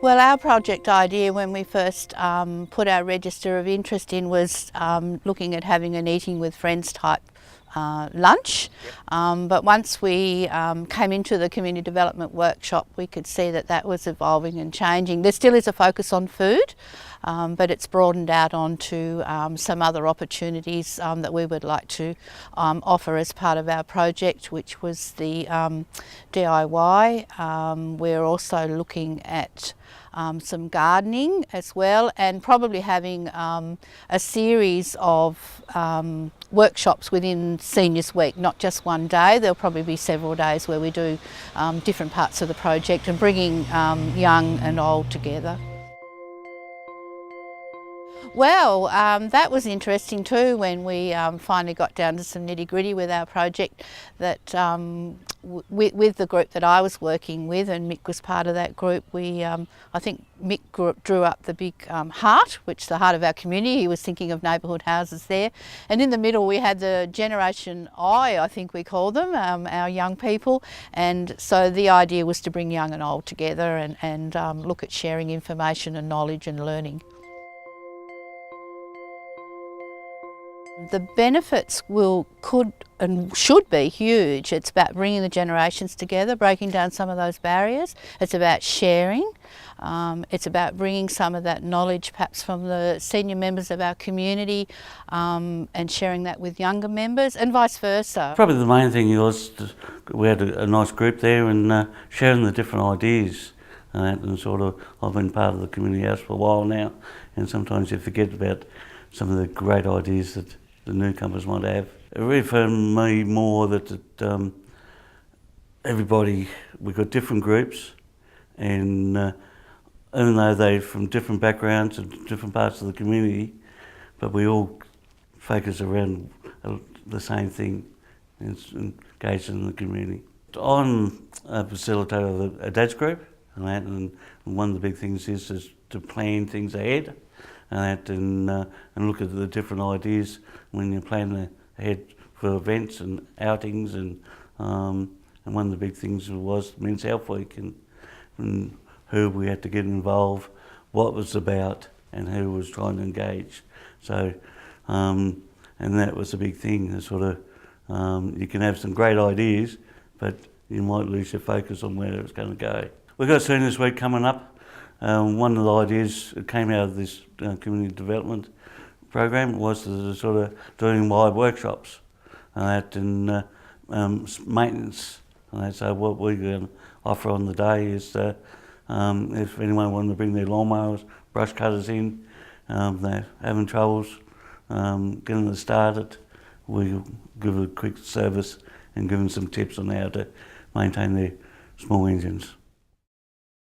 Well, our project idea when we first put our register of interest in was looking at having an eating with friends type lunch. But once we came into the community development workshop, we could see that that was evolving and changing. There still is a focus on food, but it's broadened out onto some other opportunities that we would like to offer as part of our project, which was the DIY. We're also looking at some gardening as well, and probably having a series of workshops within Seniors Week, not just one day. There'll probably be several days where we do different parts of the project and bringing young and old together. Well, that was interesting too when we finally got down to some nitty-gritty with our project, that with the group that I was working with, and Mick was part of that group, I think Mick drew up the big heart, which is the heart of our community. He was thinking of neighbourhood houses there. And in the middle we had the Generation I think we call them, our young people. And so the idea was to bring young and old together and look at sharing information and knowledge and learning. The benefits could and should be huge. It's about bringing the generations together, breaking down some of those barriers. It's about sharing. It's about bringing some of that knowledge perhaps from the senior members of our community and sharing that with younger members, and vice versa. Probably the main thing was we had a nice group there and sharing the different ideas. And sort of, I've been part of the community house for a while now, and sometimes you forget about some of the great ideas that the newcomers might have. It really for me more that everybody, we've got different groups, and even though they're from different backgrounds and different parts of the community, but we all focus around the same thing, and engaged in the community. I'm a facilitator of a dads group, and one of the big things is to plan things ahead. And look at the different ideas when you're planning ahead for events and outings, and one of the big things was Men's Health Week, and who we had to get involved, what it was about, and who was trying to engage. So, and that was a big thing. Sort of, you can have some great ideas, but you might lose your focus on where it's going to go. We've got Seniors Week coming up. One of the ideas that came out of this community development program was to sort of doing live workshops and maintenance. And so what we're going to offer on the day is if anyone wanted to bring their lawnmowers, brush cutters in, they're having troubles getting it started, we'll give a quick service and give them some tips on how to maintain their small engines.